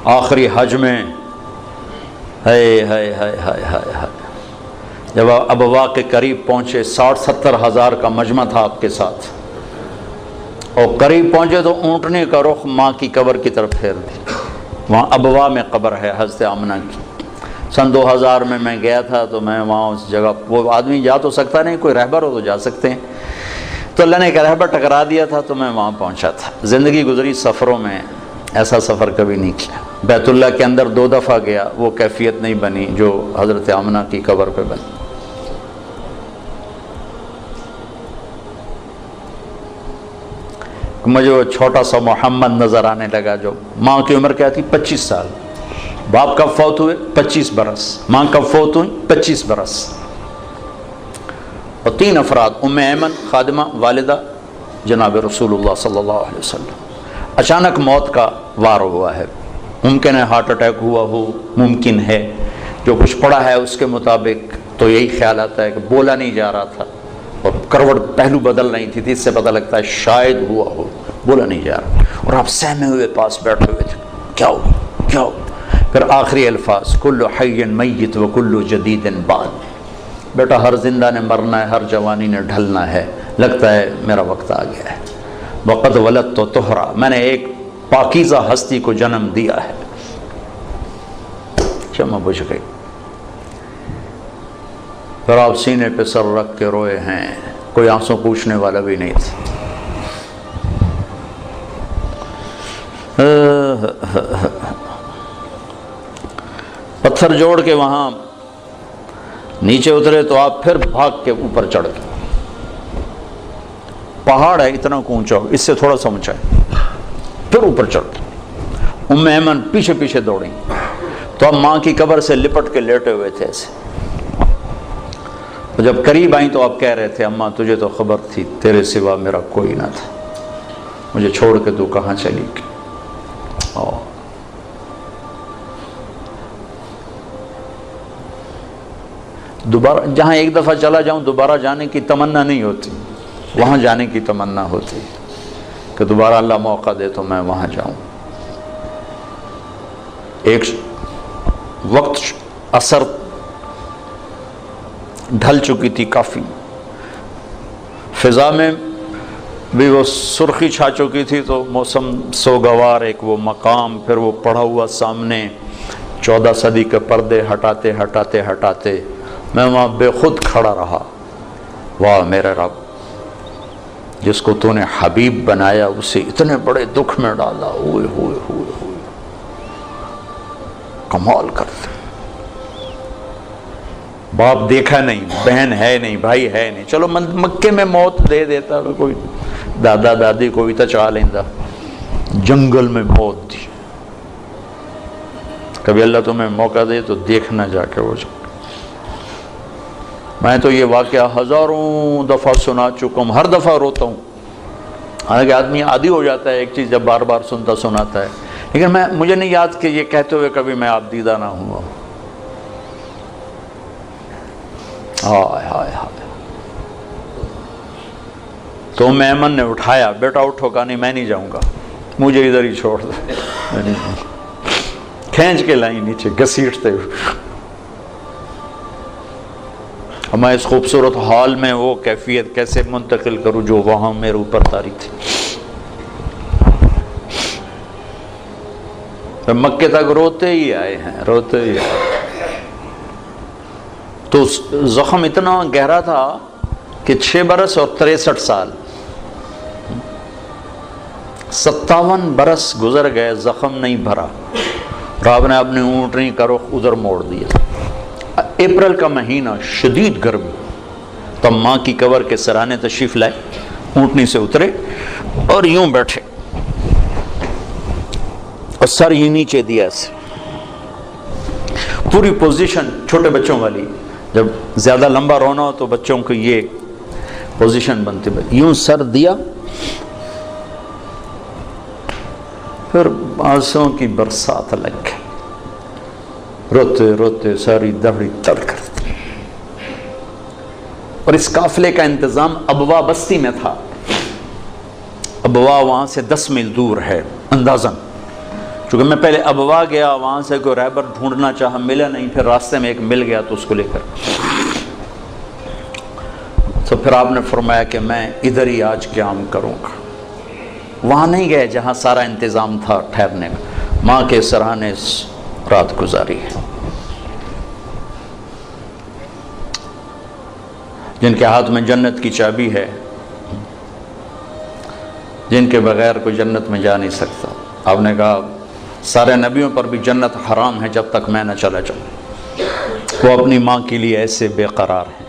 آخری حج میں ہائے ہائے ہائے ہائے ہائے ہائے، جب ابوا کے قریب پہنچے، 60-70 ہزار کا مجمع تھا آپ کے ساتھ، اور قریب پہنچے تو اونٹنے کا رخ ماں کی قبر کی طرف پھیر دی۔ وہاں ابوا میں قبر ہے حضرت آمنہ کی۔ سن 2000 میں گیا تھا، تو میں وہاں اس جگہ، وہ آدمی جا تو سکتا نہیں، کوئی رہبر ہو تو جا سکتے ہیں، تو اللہ نے ایک رہبر ٹکرا دیا تھا، تو میں وہاں پہنچا تھا۔ زندگی گزری سفروں میں، ایسا سفر کبھی نہیں کیا۔ بیت اللہ کے اندر 2 دفعہ گیا، وہ کیفیت نہیں بنی جو حضرت آمنہ کی قبر پہ بنی۔ مجھے وہ چھوٹا سا محمد نظر آنے لگا، جو ماں کی عمر کیا تھی؟ 25 سال۔ باپ کب فوت ہوئے؟ 25 برس۔ ماں کب فوت ہوئی؟ 25 برس۔ اور 3 افراد، ام ایمن خادمہ والدہ جناب رسول اللہ صلی اللہ علیہ وسلم، اچانک موت کا وار ہوا ہے۔ ممکن ہے ہارٹ اٹیک ہوا ہو، ممکن ہے، جو کچھ پڑا ہے اس کے مطابق تو یہی خیال آتا ہے کہ بولا نہیں جا رہا تھا، اور کروٹ پہلو بدل رہی تھی، اس سے پتہ لگتا ہے شاید ہوا ہو، بولا نہیں جا رہا، اور آپ سہمے ہوئے پاس بیٹھے ہوئے تھے، کیا ہو کیا ہو؟ پھر آخری الفاظ، کل حی میت و کل جدید بعد، بیٹا ہر زندہ نے مرنا ہے، ہر جوانی نے ڈھلنا ہے، لگتا ہے میرا وقت آ گیا ہے۔ وقد ولدت طہرا، میں نے ایک پاکیزہ ہستی کو جنم دیا ہے۔ شمع بجھ گئی، پھر آپ سینے پہ سر رکھ کے روئے ہیں، کوئی آنسو پوچھنے والا بھی نہیں تھا۔ پتھر جوڑ کے وہاں نیچے اترے تو آپ پھر بھاگ کے اوپر چڑھ گئے۔ پہاڑ ہے اتنا اونچا، اس سے تھوڑا سا اونچا ہے، پھر اوپر چڑھ گئے۔ ام ایمن پیچھے پیچھے دوڑیں، تو اب ماں کی قبر سے لپٹ کے لیٹے ہوئے تھے ایسے۔ جب قریب آئیں تو آپ کہہ رہے تھے، اماں تجھے تو خبر تھی تیرے سوا میرا کوئی نہ تھا، مجھے چھوڑ کے تو کہاں چلی گئی۔ دوبارہ جہاں ایک دفعہ چلا جاؤں دوبارہ جانے کی تمنا نہیں ہوتی، وہاں جانے کی تمنا ہوتی کہ دوبارہ اللہ موقع دے تو میں وہاں جاؤں۔ ایک وقت عصر ڈھل چکی تھی کافی، فضا میں بھی وہ سرخی چھا چکی تھی، تو موسم سوگوار، ایک وہ مقام، پھر وہ پڑا ہوا سامنے 14 صدی کے پردے ہٹاتے ہٹاتے ہٹاتے میں وہاں بے خود کھڑا رہا۔ واہ میرے رب، جس کو تو نے حبیب بنایا اسے اتنے بڑے دکھ میں ڈالا، ہوئے ہوئے ہوئے ہوئے، کمال کرتے۔ باپ دیکھا نہیں، بہن ہے نہیں، بھائی ہے نہیں، چلو مکے میں موت دے دیتا، کوئی دادا دادی کوئی تو چاہ لیندہ، جنگل میں موت دی۔ کبھی اللہ تمہیں موقع دے تو دیکھنا جا کے وہ جنگل۔ میں تو یہ واقعہ ہزاروں دفعہ سنا چکا ہوں، ہر دفعہ روتا ہوں، حالانکہ آدمی عادی ہو جاتا ہے ایک چیز جب بار بار سناتا ہے، لیکن مجھے نہیں یاد کہ یہ کہتے ہوئے کبھی میں آپ دیدہ نہ ہوا۔ ہائے ہائے ہائے۔ تو ام ایمن نے اٹھایا، بیٹا اٹھو، کہا نہیں میں نہیں جاؤں گا، مجھے ادھر ہی چھوڑ دے، میں نہیں جاؤں گا۔ کھینچ کے لائیں نیچے گھسیٹتے ہوئے۔ میں اس خوبصورت حال میں وہ کیفیت کیسے منتقل کروں جو وہاں میرے اوپر طاری تھی۔ مکے تک روتے ہی آئے ہیں، روتے ہی آئے۔ تو زخم اتنا گہرا تھا کہ 6 برس اور 63 سال، 57 برس گزر گئے، زخم نہیں بھرا، رب نے اپنی اونٹنی کا رخ ادھر موڑ دیا۔ اپریل کا مہینہ، شدید گرمی، تب ماں کی قبر کے سرانے تشریف لائے، اونٹنی سے اترے اور یوں بیٹھے اور سر ہی نیچے دیا ایسے، پوری پوزیشن چھوٹے بچوں والی، جب زیادہ لمبا رونا ہو تو بچوں کو یہ پوزیشن بنتی، یوں سر دیا، پھر آنسوں کی برسات لگ گئی، روتے روتے ساری دہڑی تر کرتی۔ اور اس قافلے کا انتظام ابوا بستی میں تھا۔ ابوا وہاں سے 10 میل دور ہے اندازاً، چونکہ میں پہلے ابوا گیا، وہاں سے کوئی رہبر ڈھونڈنا چاہا، ملا نہیں، پھر راستے میں ایک مل گیا تو اس کو لے کر، تو پھر آپ نے فرمایا کہ میں ادھر ہی آج قیام کروں گا۔ وہاں نہیں گئے جہاں سارا انتظام تھا ٹھہرنے کا، ماں کے سرانے رات گزاری ہے۔ جن کے ہاتھ میں جنت کی چابی ہے، جن کے بغیر کوئی جنت میں جا نہیں سکتا۔ آپ نے کہا سارے نبیوں پر بھی جنت حرام ہے جب تک میں نہ چلا جاؤں، وہ اپنی ماں کے لیے ایسے بے قرار ہیں۔